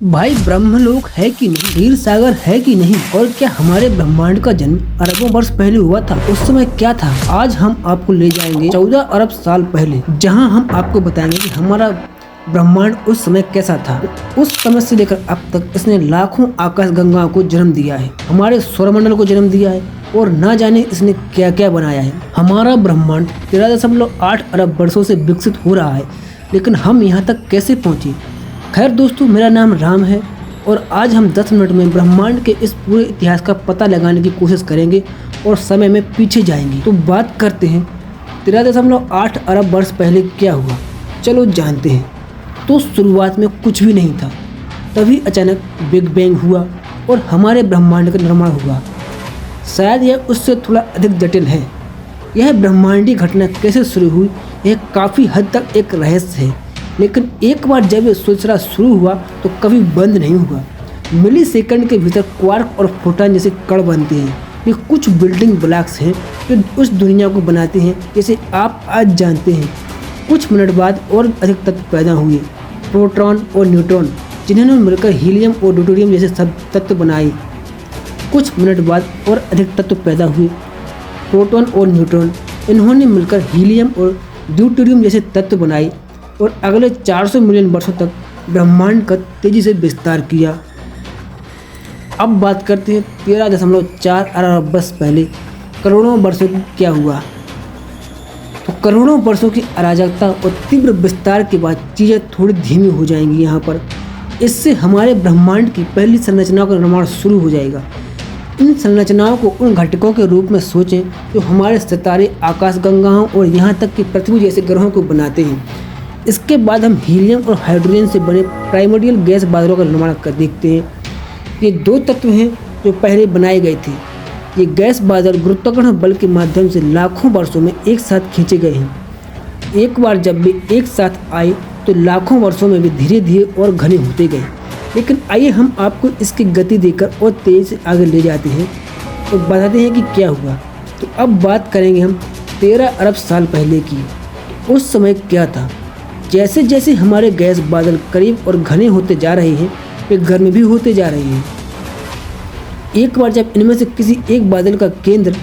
भाई ब्रह्मलोक है कि नहीं, क्षीर सागर है कि नहीं, और क्या हमारे ब्रह्मांड का जन्म अरबों वर्ष पहले हुआ था? उस समय क्या था? आज हम आपको ले जाएंगे 14 अरब साल पहले, जहां हम आपको बताएंगे कि हमारा ब्रह्मांड उस समय कैसा था। उस समय से लेकर अब तक इसने लाखों आकाश गंगाओं को जन्म दिया है, हमारे सौरमंडल को जन्म दिया है, और ना जाने इसने क्या क्या बनाया है। हमारा ब्रह्मांड 13.8 अरब वर्षों से विकसित हो रहा है, लेकिन हम यहाँ तक कैसे पहुँचे? खैर दोस्तों, मेरा नाम राम है और आज हम 10 मिनट में ब्रह्मांड के इस पूरे इतिहास का पता लगाने की कोशिश करेंगे और समय में पीछे जाएंगे। तो बात करते हैं 13.8 अरब वर्ष पहले क्या हुआ, चलो जानते हैं। तो शुरुआत में कुछ भी नहीं था, तभी अचानक बिग बैंग हुआ और हमारे ब्रह्मांड का निर्माण हुआ। शायद यह उससे थोड़ा अधिक जटिल है। यह ब्रह्मांडीय घटना कैसे शुरू हुई, यह काफ़ी हद तक एक रहस्य है, लेकिन एक बार जब ये सिलसिला शुरू हुआ तो कभी बंद नहीं हुआ। मिली सेकंड के भीतर क्वार्क और फोटॉन जैसे कण बनते हैं। ये कुछ बिल्डिंग ब्लॉक्स हैं जो उस दुनिया को बनाते हैं जिसे आप आज जानते हैं। कुछ मिनट बाद और अधिक तत्व पैदा हुए, प्रोटॉन और न्यूट्रॉन, जिन्होंने मिलकर हीलियम और ड्यूटेरियम जैसे सब तत्व बनाए। कुछ मिनट बाद और अधिक तत्व पैदा हुए, प्रोटॉन और न्यूट्रॉन, इन्होंने मिलकर हीलियम और ड्यूटेरियम जैसे तत्व बनाए और अगले 400 मिलियन वर्षों तक ब्रह्मांड का तेजी से विस्तार किया। अब बात करते हैं 13.4 अरब वर्ष पहले करोड़ों वर्षों की क्या हुआ। तो करोड़ों वर्षों की अराजकता और तीव्र विस्तार के बाद चीज़ें थोड़ी धीमी हो जाएंगी यहाँ पर। इससे हमारे ब्रह्मांड की पहली संरचनाओं का निर्माण शुरू हो जाएगा। इन संरचनाओं को उन घटकों के रूप में सोचें जो हमारे सितारे, आकाशगंगाओं और यहाँ तक कि पृथ्वी जैसे ग्रहों को बनाते हैं। इसके बाद हम हीलियम और हाइड्रोजन से बने प्राइमोर्डियल गैस बादलों का निर्माण कर देखते हैं। ये दो तत्व हैं जो पहले बनाए गए थे। ये गैस बादल गुरुत्वाकर्षण बल के माध्यम से लाखों वर्षों में एक साथ खींचे गए हैं। एक बार जब वे एक साथ आए तो लाखों वर्षों में वे धीरे धीरे और घने होते गए। लेकिन आइए हम आपको इसकी गति देकर और तेज से आगे ले जाते हैं और बताते हैं कि क्या हुआ। तो अब बात करेंगे हम 13 अरब साल पहले की। उस समय क्या था? जैसे जैसे हमारे गैस बादल करीब और घने होते जा रहे हैं, वे गर्म भी होते जा रहे हैं। एक बार जब इनमें से किसी एक बादल का केंद्र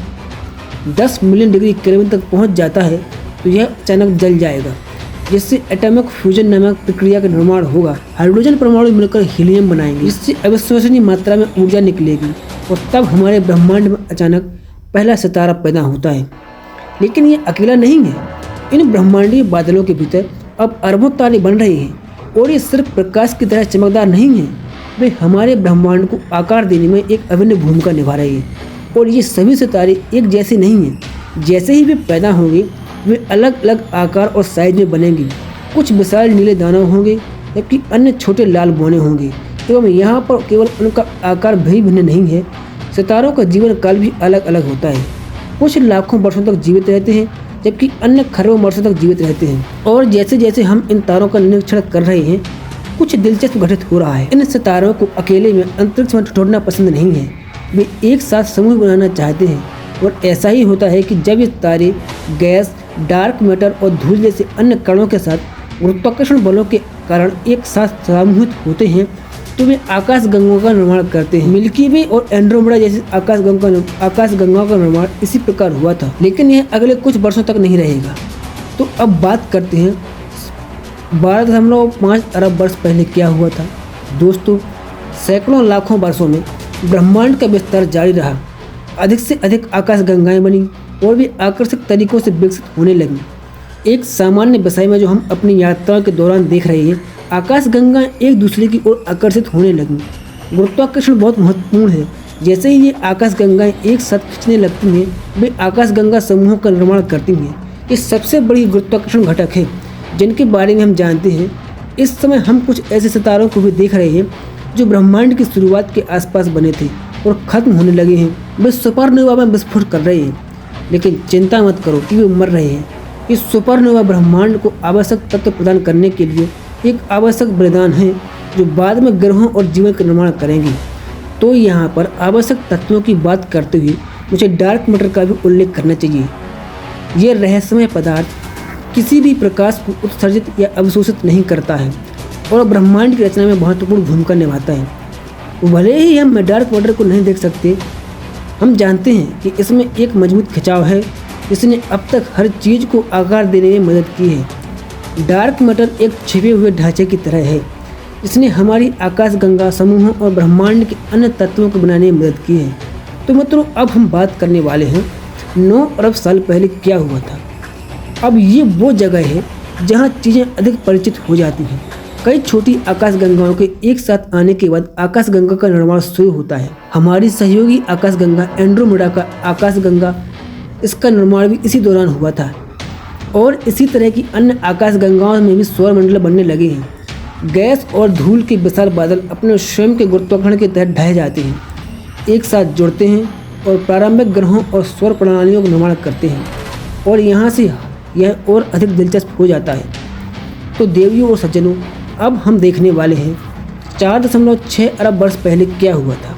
10 मिलियन डिग्री केल्विन तक पहुंच जाता है तो यह अचानक जल जाएगा, जिससे एटॉमिक फ्यूजन नामक प्रक्रिया का निर्माण होगा। हाइड्रोजन परमाणु मिलकर हीलियम बनाएंगे, इससे अविश्वसनीय मात्रा में ऊर्जा निकलेगी और तब हमारे ब्रह्मांड में अचानक पहला सितारा पैदा होता है। लेकिन ये अकेला नहीं है। इन ब्रह्मांडीय बादलों के भीतर अब अरबों तारे बन रहे हैं और ये सिर्फ प्रकाश की तरह चमकदार नहीं हैं, वे हमारे ब्रह्मांड को आकार देने में एक अभिन्न भूमिका निभा रहे हैं। और ये सभी सितारे एक जैसे नहीं हैं। जैसे ही वे पैदा होंगे वे अलग अलग आकार और साइज में बनेंगे। कुछ विशाल नीले दानव होंगे जबकि अन्य छोटे लाल बौने होंगे। एवं यहाँ पर केवल उनका आकार भी भिन्न नहीं है, सितारों का जीवन काल भी अलग अलग होता है। कुछ लाखों वर्षों तक जीवित रहते हैं जबकि अन्य खरबों वर्षों तक जीवित रहते हैं। और जैसे जैसे हम इन तारों का निरीक्षण कर रहे हैं, कुछ दिलचस्प घटित हो रहा है। इन सितारों को अकेले में अंतरिक्ष में छोड़ना पसंद नहीं है, वे एक साथ समूह बनाना चाहते हैं। और ऐसा ही होता है कि जब ये तारे गैस, डार्क मैटर और धूल जैसे अन्य कणों के साथ गुरुत्वाकर्षण बलों के कारण एक साथ समूहित होते हैं तो वे आकाशगंगाओं का निर्माण करते हैं। मिल्की वे और एंड्रोमेडा जैसे आकाशगंगाओं का निर्माण इसी प्रकार हुआ था, लेकिन यह अगले कुछ वर्षों तक नहीं रहेगा। तो अब बात करते हैं 12.5 अरब वर्ष पहले क्या हुआ था। दोस्तों, सैकड़ों लाखों वर्षों में ब्रह्मांड का विस्तार जारी रहा। अधिक से अधिक आकाशगंगाएं बनी और वे आकर्षक तरीकों से विकसित होने लगी। एक सामान्य विषय में जो हम अपनी यात्राओं के दौरान देख रहे हैं, आकाशगंगाएं एक दूसरे की ओर आकर्षित होने लगीं। गुरुत्वाकर्षण बहुत महत्वपूर्ण है। जैसे ही ये आकाशगंगाएं एक साथ खींचने लगती हैं, वे आकाशगंगा समूहों का निर्माण करती हैं। ये सबसे बड़ी गुरुत्वाकर्षण घटक है जिनके बारे में हम जानते हैं। इस समय हम कुछ ऐसे सितारों को भी देख रहे हैं जो ब्रह्मांड की शुरुआत के आसपास बने थे और ख़त्म होने लगे हैं। वे सुपरनोवा में विस्फोट कर रहे हैं, लेकिन चिंता मत करो कि वे मर रहे हैं। ये सुपरनोवा ब्रह्मांड को आवश्यक तत्व प्रदान करने के लिए एक आवश्यक वरदान है जो बाद में ग्रहों और जीवन का निर्माण करेंगे। तो यहाँ पर आवश्यक तत्वों की बात करते हुए मुझे डार्क मैटर का भी उल्लेख करना चाहिए। ये रहस्यमय पदार्थ किसी भी प्रकाश को उत्सर्जित या अवशोषित नहीं करता है। और ब्रह्मांड की रचना में महत्वपूर्ण भूमिका निभाता है। भले ही हम डार्क मैटर को नहीं देख सकते, हम जानते हैं कि इसमें एक मजबूत खिंचाव है जिसने अब तक हर चीज़ को आकार देने में मदद की है। डार्क मैटर एक छिपे हुए ढांचे की तरह है जिसने हमारी आकाशगंगा समूहों और ब्रह्मांड के अन्य तत्वों को बनाने में मदद की है। तो मित्रों, अब हम बात करने वाले हैं 9 अरब साल पहले क्या हुआ था। अब ये वो जगह है जहाँ चीज़ें अधिक परिचित हो जाती हैं। कई छोटी आकाशगंगाओं के एक साथ आने के बाद आकाशगंगा का निर्माण शुरू होता है। हमारी सहयोगी आकाशगंगा एंड्रोमेडा का आकाशगंगा, इसका निर्माण भी इसी दौरान हुआ था और इसी तरह की अन्य आकाशगंगाओं में भी सौरमंडल बनने लगे हैं। गैस और धूल के विशाल बादल अपने स्वयं के गुरुत्वाकर्षण के तहत ढह जाते हैं, एक साथ जुड़ते हैं और प्रारंभिक ग्रहों और सौर प्रणालियों का निर्माण करते हैं और यहाँ से यह और अधिक दिलचस्प हो जाता है। तो देवियों और सज्जनों, अब हम देखने वाले हैं 4.6 अरब वर्ष पहले क्या हुआ था।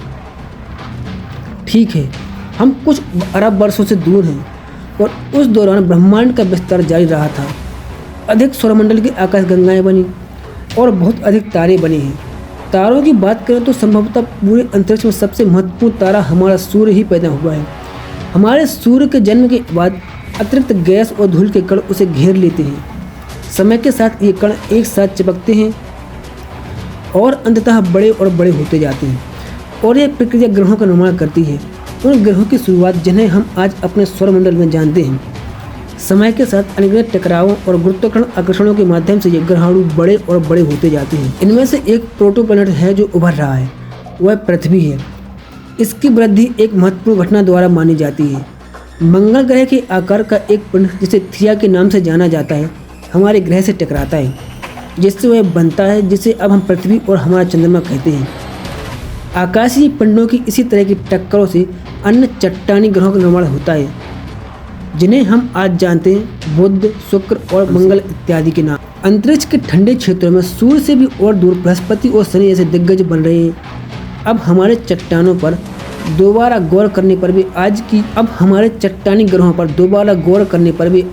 ठीक है, हम कुछ अरब वर्षों से दूर हैं और उस दौरान ब्रह्मांड का विस्तार जारी रहा था। अधिक सौरमंडल की आकाशगंगाएं बनी और बहुत अधिक तारे बने हैं। तारों की बात करें तो संभवतः पूरे अंतरिक्ष में सबसे महत्वपूर्ण तारा हमारा सूर्य ही पैदा हुआ है। हमारे सूर्य के जन्म के बाद अतिरिक्त गैस और धूल के कण उसे घेर लेते हैं। समय के साथ ये कण एक साथ चिपकते हैं और अंततः बड़े और बड़े होते जाते हैं और यह प्रक्रिया ग्रहों का निर्माण करती है। उन ग्रहों की शुरुआत जिन्हें हम आज अपने सौरमंडल में जानते हैं। समय के साथ अनगिनत टकरावों और गुरुत्वाकर्षण आकर्षणों के माध्यम से ये ग्रहाणु बड़े और बड़े होते जाते हैं। इनमें से एक प्रोटोप्लैनेट है जो उभर रहा है, वह पृथ्वी है। इसकी वृद्धि एक महत्वपूर्ण घटना द्वारा मानी जाती है। मंगल ग्रह के आकार का एक पिंड, जिसे थिया के नाम से जाना जाता है, हमारे ग्रह से टकराता है, जिससे वह बनता है जिसे अब हम पृथ्वी और हमारा चंद्रमा कहते हैं। आकाशीय पिंडों की इसी तरह की टक्करों से अन्य चट्टानी ग्रहों का निर्माण होता है, जिन्हें हम आज जानते हैं बुध, शुक्र और मंगल इत्यादि के नाम। अंतरिक्ष के ठंडे क्षेत्रों में सूर्य से भी और दूर बृहस्पति और शनि जैसे दिग्गज बन रहे हैं। अब हमारे चट्टानी ग्रहों पर दोबारा गौर करने पर भी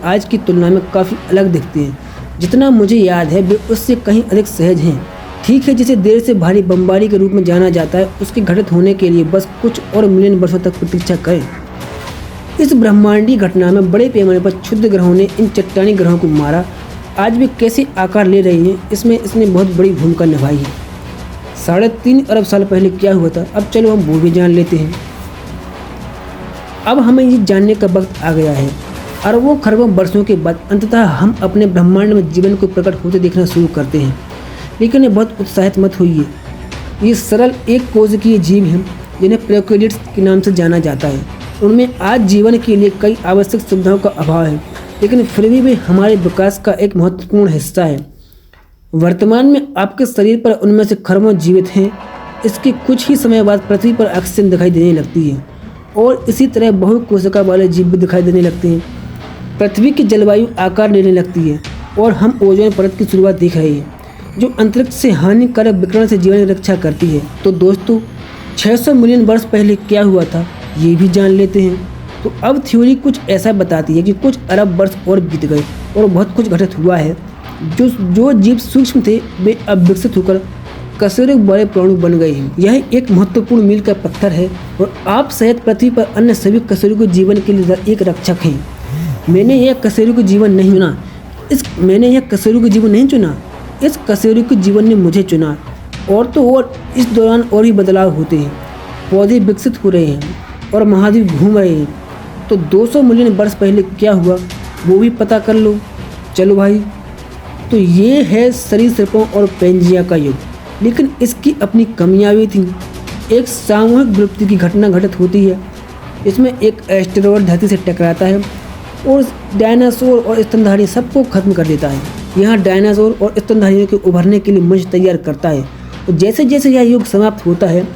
आज की तुलना में काफ़ी अलग दिखते हैं। जितना मुझे याद है वे उससे कहीं अधिक सहज हैं। ठीक है, जिसे देर से भारी बमबारी के रूप में जाना जाता है, उसके घटित होने के लिए बस कुछ और मिलियन वर्षों तक प्रतीक्षा करें। इस ब्रह्मांडीय घटना में बड़े पैमाने पर क्षुद्र ग्रहों ने इन चट्टानी ग्रहों को मारा। आज वे कैसे आकार ले रही हैं, इसमें इसने बहुत बड़ी भूमिका निभाई है। 3.5 अरब साल पहले क्या हुआ था, अब चलो हम वो भी जान लेते हैं। अब हमें ये जानने का वक्त आ गया है। अरबों खरबों वर्षों के बाद अंततः हम अपने ब्रह्मांड में जीवन को प्रकट होते देखना शुरू करते हैं। लेकिन ये बहुत उत्साहित मत होइए। ये सरल एक कोशिकीय जीव हैं जिन्हें प्रोकैरियोट्स के नाम से जाना जाता है। उनमें आज जीवन के लिए कई आवश्यक सुविधाओं का अभाव है, लेकिन फिर भी वे हमारे विकास का एक महत्वपूर्ण हिस्सा है। वर्तमान में आपके शरीर पर उनमें से खरबों जीवित हैं। इसके कुछ ही समय बाद पृथ्वी पर ऑक्सीजन दिखाई देने लगती है और इसी तरह बहुकोशिका वाले जीव भी दिखाई देने लगते हैं। पृथ्वी की जलवायु आकार लेने लगती है और हम ओजोन परत की शुरुआत देख रहे हैं, जो अंतरिक्ष से हानिकारक विकिरण से जीवन की रक्षा करती है। तो दोस्तों, 600 मिलियन वर्ष पहले क्या हुआ था, ये भी जान लेते हैं। तो अब थ्योरी कुछ ऐसा बताती है कि कुछ अरब वर्ष और बीत गए और बहुत कुछ घटित हुआ है। जो जीव सूक्ष्म थे वे अब विकसित होकर कशेरुक बड़े प्राणु बन गए हैं। यह एक महत्वपूर्ण मील का पत्थर है और आप शायद पृथ्वी पर अन्य सभी कशेरुक जीवन के लिए एक रक्षक हैं। मैंने यह कशेरुक जीवन नहीं चुना, इस कशेरुक जीवन ने मुझे चुना। और तो और इस दौरान और भी बदलाव होते हैं। पौधे विकसित हो रहे हैं और महाद्वीप घूम रहे हैं। तो 200 मिलियन वर्ष पहले क्या हुआ वो भी पता कर लो। चलो भाई, तो ये है सरीसृपों और पेंजिया का युग, लेकिन इसकी अपनी कमियां भी थीं। एक सामूहिक विलुप्ति की घटना घटित होती है। इसमें एक एस्टेरॉयड धरती से टकराता है और डायनासोर और स्तनधारी सबको खत्म कर देता है। यहाँ डायनासोर और स्तनधारियों के उभरने के लिए मंच तैयार करता है। तो जैसे जैसे यह युग समाप्त होता है,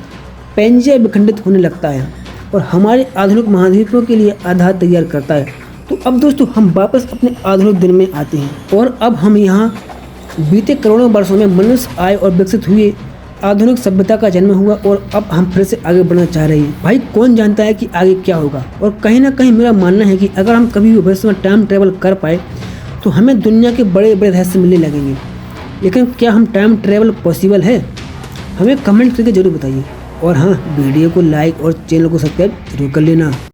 पेंजिया विखंडित होने लगता है और हमारे आधुनिक महाद्वीपों के लिए आधार तैयार करता है। तो अब दोस्तों, हम वापस अपने आधुनिक दिन में आते हैं और अब हम यहाँ बीते करोड़ों वर्षों में मनुष्य आए और विकसित हुए, आधुनिक सभ्यता का जन्म हुआ और अब हम फिर से आगे बढ़ना चाह रहे हैं। भाई, कौन जानता है कि आगे क्या होगा। और कहीं ना कहीं मेरा मानना है कि अगर हम कभी भी भविष्य में टाइम ट्रेवल कर पाए तो हमें दुनिया के बड़े बड़े रहस्य मिलने लगेंगे। लेकिन क्या हम टाइम ट्रेवल पॉसिबल है? हमें कमेंट करके जरूर बताइए। और हाँ, वीडियो को लाइक और चैनल को सब्सक्राइब जरूर कर लेना।